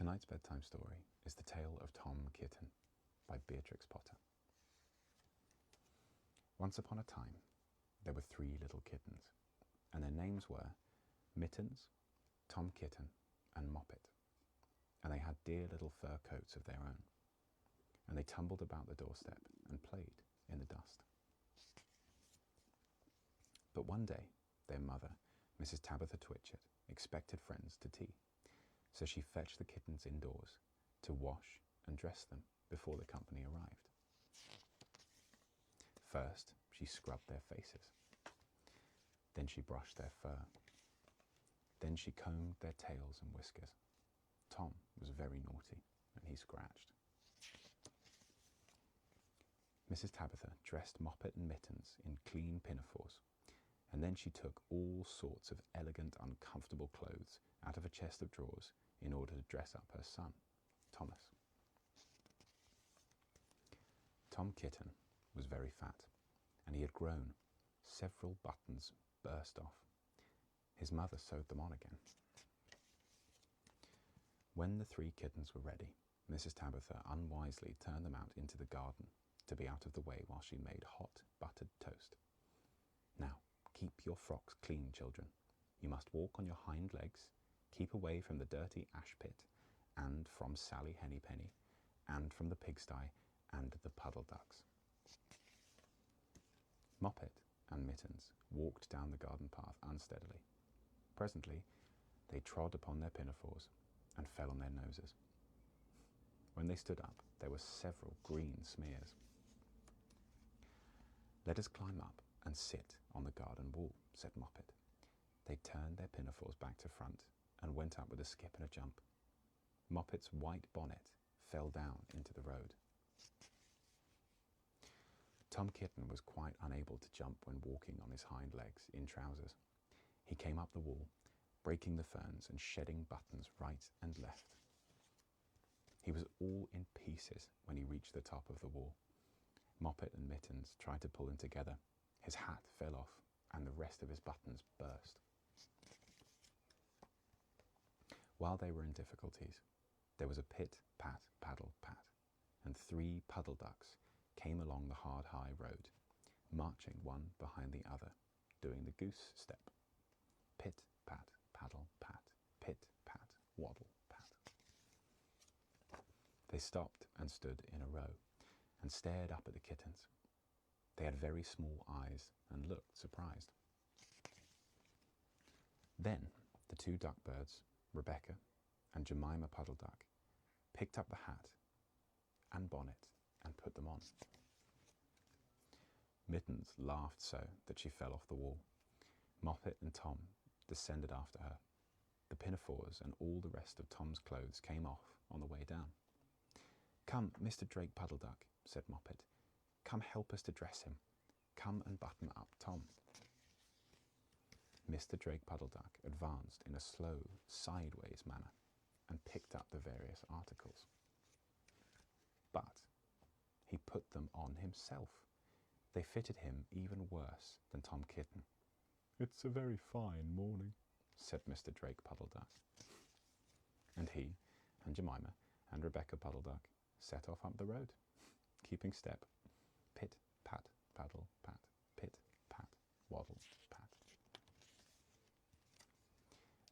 Tonight's bedtime story is The Tale of Tom Kitten by Beatrix Potter. Once upon a time, there were 3 little kittens, and their names were Mittens, Tom Kitten, and Moppet, and they had dear little fur coats of their own, and they tumbled about the doorstep and played in the dust. But one day, their mother, Mrs. Tabitha Twitchit, expected friends to tea, so she fetched the kittens indoors to wash and dress them before the company arrived. First, she scrubbed their faces. Then she brushed their fur. Then she combed their tails and whiskers. Tom was very naughty, and he scratched. Mrs. Tabitha dressed Moppet and Mittens in clean pinafores, and then she took all sorts of elegant, uncomfortable clothes out of a chest of drawers in order to dress up her son, Thomas. Tom Kitten was very fat, and he had grown. Several buttons burst off. His mother sewed them on again. When the 3 kittens were ready, Mrs. Tabitha unwisely turned them out into the garden to be out of the way while she made hot buttered toast. Now, keep your frocks clean, children. You must walk on your hind legs, keep away from the dirty ash pit, and from Sally Hennypenny, and from the pigsty, and the puddle ducks. Moppet and Mittens walked down the garden path unsteadily. Presently, they trod upon their pinafores and fell on their noses. When they stood up, there were several green smears. "Let us climb up and sit on the garden wall," said Moppet. They turned their pinafores back to front and went up with a skip and a jump. Moppet's white bonnet fell down into the road. Tom Kitten was quite unable to jump when walking on his hind legs in trousers. He came up the wall, breaking the ferns and shedding buttons right and left. He was all in pieces when he reached the top of the wall. Moppet and Mittens tried to pull him together. His hat fell off, and the rest of his buttons burst. While they were in difficulties, there was a pit, pat, paddle, pat, and 3 puddle ducks came along the hard high road, marching one behind the other, doing the goose step. Pit, pat, paddle, pat, pit, pat, waddle, pat. They stopped and stood in a row and stared up at the kittens. They had very small eyes and looked surprised. Then the 2 duckbirds, Rebecca and Jemima Puddle Duck, picked up the hat and bonnet and put them on. Mittens laughed so that she fell off the wall. Moppet and Tom descended after her. The pinafores and all the rest of Tom's clothes came off on the way down. "Come, Mr. Drake Puddle Duck," said Moppet. "Come help us to dress him. Come and button up Tom." Mr. Drake Puddle Duck advanced in a slow, sideways manner and picked up the various articles. But he put them on himself. They fitted him even worse than Tom Kitten. "It's a very fine morning," said Mr. Drake Puddle Duck. And he and Jemima and Rebecca Puddle Duck set off up the road, keeping step. Pit, pat, paddle, pat, pit, pat, waddle, pat.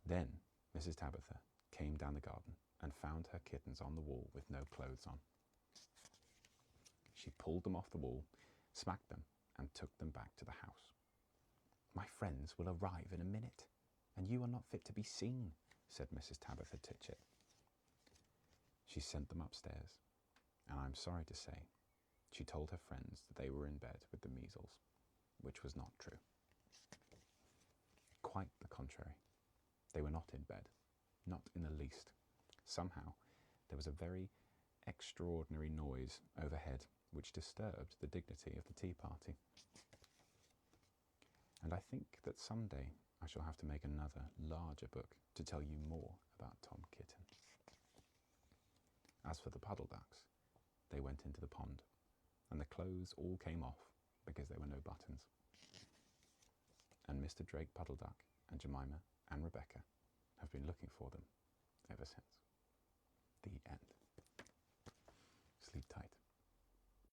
Then Mrs. Tabitha came down the garden and found her kittens on the wall with no clothes on. She pulled them off the wall, smacked them, and took them back to the house. "My friends will arrive in a minute, and you are not fit to be seen," said Mrs. Tabitha Twitchit. She sent them upstairs, and I'm sorry to say, she told her friends that they were in bed with the measles, which was not true. Quite the contrary. They were not in bed, not in the least. Somehow, there was a very extraordinary noise overhead which disturbed the dignity of the tea party. And I think that someday I shall have to make another, larger book to tell you more about Tom Kitten. As for the puddle ducks, they went into the pond, and the clothes all came off because there were no buttons. And Mr. Drake Puddle Duck and Jemima and Rebecca have been looking for them ever since.